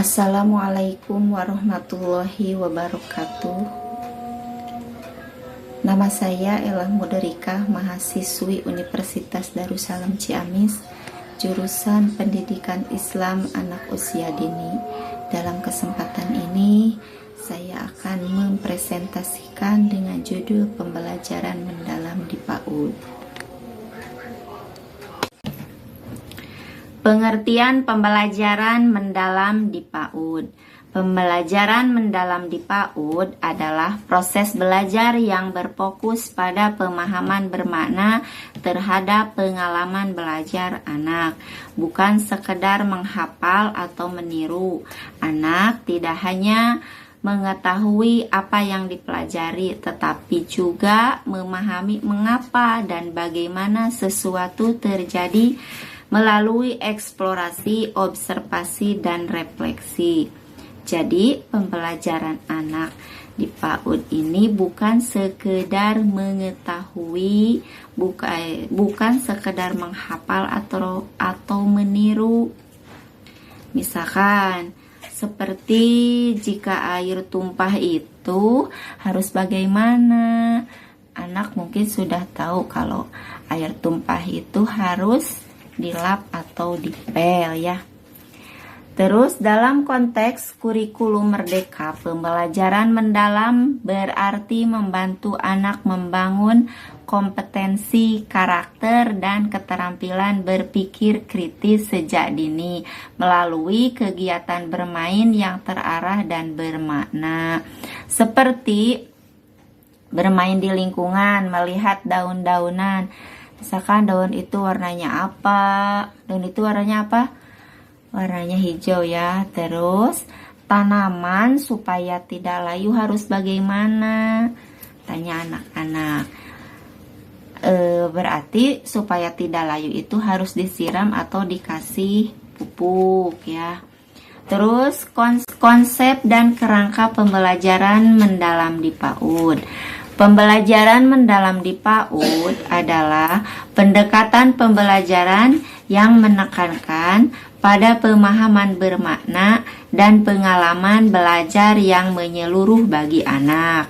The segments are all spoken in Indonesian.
Assalamualaikum warahmatullahi wabarakatuh. Nama saya Elah Muderikah, mahasiswi Universitas Darussalam Ciamis, jurusan Pendidikan Islam Anak Usia Dini. Dalam kesempatan ini, saya akan mempresentasikan dengan judul Pembelajaran Mendalam di PAUD. Pengertian pembelajaran mendalam di PAUD. Pembelajaran mendalam di PAUD adalah proses belajar yang berfokus pada pemahaman bermakna terhadap pengalaman belajar anak, bukan sekedar menghafal atau meniru. Anak tidak hanya mengetahui apa yang dipelajari, tetapi juga memahami mengapa dan bagaimana sesuatu terjadi melalui eksplorasi, observasi, dan refleksi. Jadi, pembelajaran anak di PAUD ini bukan sekedar mengetahui, bukan sekedar menghafal atau meniru. Misalkan, seperti jika air tumpah itu harus bagaimana? Anak mungkin sudah tahu kalau air tumpah itu harus dilap atau dipel ya. Terus dalam konteks kurikulum merdeka, pembelajaran mendalam berarti membantu anak membangun kompetensi, karakter, dan keterampilan berpikir kritis sejak dini melalui kegiatan bermain yang terarah dan bermakna. Seperti bermain di lingkungan, melihat daun-daunan. Misalkan daun itu warnanya apa? Daun itu warnanya apa? Warnanya hijau ya. Terus tanaman supaya tidak layu harus bagaimana? Tanya anak-anak. Berarti supaya tidak layu itu harus disiram atau dikasih pupuk ya. Terus konsep dan kerangka pembelajaran mendalam di PAUD. Pembelajaran mendalam di PAUD adalah pendekatan pembelajaran yang menekankan pada pemahaman bermakna dan pengalaman belajar yang menyeluruh bagi anak.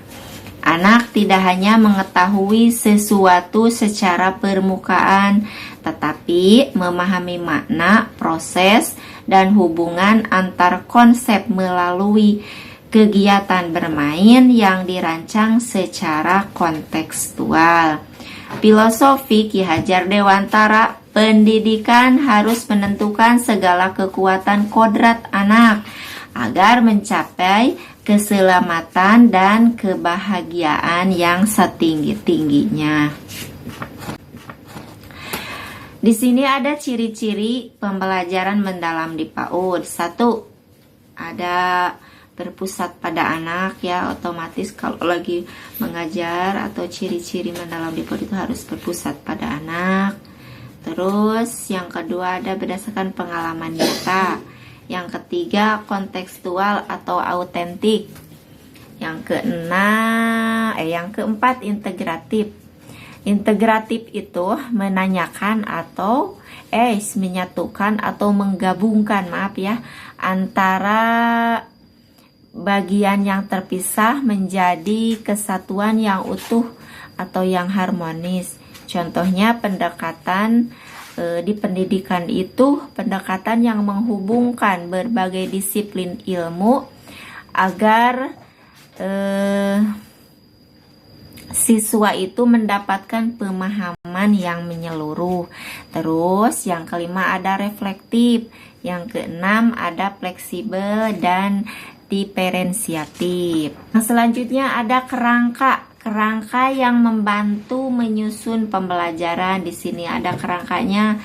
Anak tidak hanya mengetahui sesuatu secara permukaan, tetapi memahami makna, proses, dan hubungan antar konsep melalui kegiatan bermain yang dirancang secara kontekstual. Filosofi Ki Hajar Dewantara, pendidikan harus menentukan segala kekuatan kodrat anak agar mencapai keselamatan dan kebahagiaan yang setinggi-tingginya. Di sini ada ciri-ciri pembelajaran mendalam di PAUD. 1. Ada berpusat pada anak ya, otomatis kalau lagi mengajar atau ciri-ciri mendalam di PAUD itu harus berpusat pada anak. Terus yang kedua ada berdasarkan pengalaman nyata. Yang ketiga kontekstual atau autentik. Yang keempat integratif. Integratif itu menanyakan atau menyatukan atau menggabungkan antara bagian yang terpisah menjadi kesatuan yang utuh atau yang harmonis. Contohnya pendekatan di pendidikan itu pendekatan yang menghubungkan berbagai disiplin ilmu agar siswa itu mendapatkan pemahaman yang menyeluruh. Terus yang kelima ada reflektif. Yang keenam ada fleksibel dan diferensiatif. Nah, selanjutnya ada kerangka yang membantu menyusun pembelajaran. Di sini ada kerangkanya.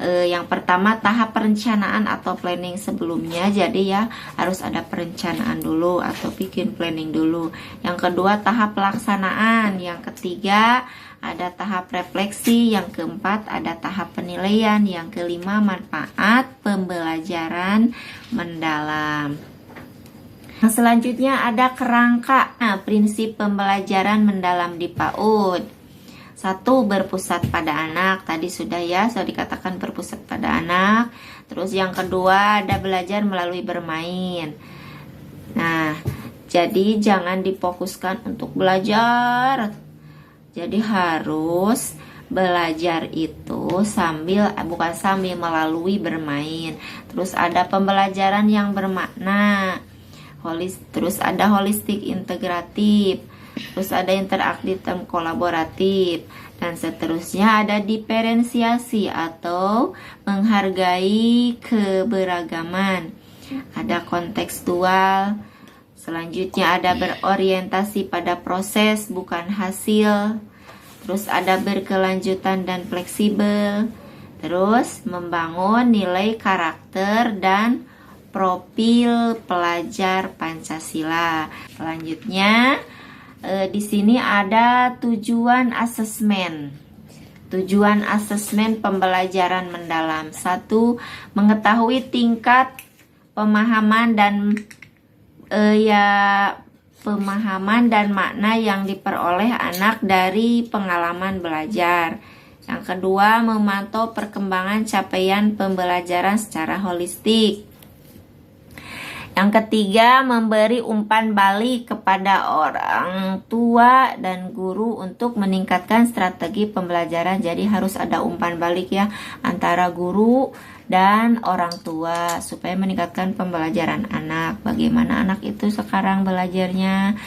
Yang pertama tahap perencanaan atau planning sebelumnya. Jadi ya harus ada perencanaan dulu atau bikin planning dulu. Yang kedua tahap pelaksanaan. Yang ketiga ada tahap refleksi. Yang keempat ada tahap penilaian. Yang kelima manfaat pembelajaran mendalam. Nah, selanjutnya ada kerangka. Nah, prinsip pembelajaran mendalam di PAUD. 1. Berpusat pada anak. Tadi sudah dikatakan berpusat pada anak. Terus yang kedua ada belajar melalui bermain. Nah, jadi jangan difokuskan untuk belajar. Jadi harus belajar itu bukan sambil melalui bermain. Terus ada pembelajaran yang bermakna. Terus ada holistik integratif. Terus ada interaktif dan kolaboratif. Dan seterusnya ada diferensiasi atau menghargai keberagaman. Ada kontekstual. Selanjutnya ada berorientasi pada proses bukan hasil. Terus ada berkelanjutan dan fleksibel. Terus membangun nilai karakter dan profil pelajar Pancasila. Selanjutnya di sini ada tujuan asesmen. Tujuan asesmen pembelajaran mendalam. 1. Mengetahui tingkat pemahaman dan pemahaman dan makna yang diperoleh anak dari pengalaman belajar. Yang kedua, memantau perkembangan capaian pembelajaran secara holistik. Yang ketiga, memberi umpan balik kepada orang tua dan guru untuk meningkatkan strategi pembelajaran. Jadi harus ada umpan balik ya antara guru dan orang tua supaya meningkatkan pembelajaran anak. Bagaimana anak itu sekarang belajarnya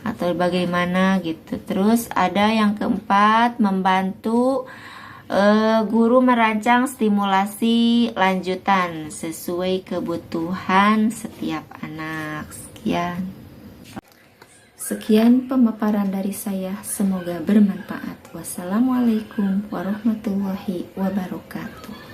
atau bagaimana gitu. Terus ada yang keempat, membantu guru merancang stimulasi lanjutan sesuai kebutuhan setiap anak. Sekian pemaparan dari saya, semoga bermanfaat. Wassalamualaikum warahmatullahi wabarakatuh.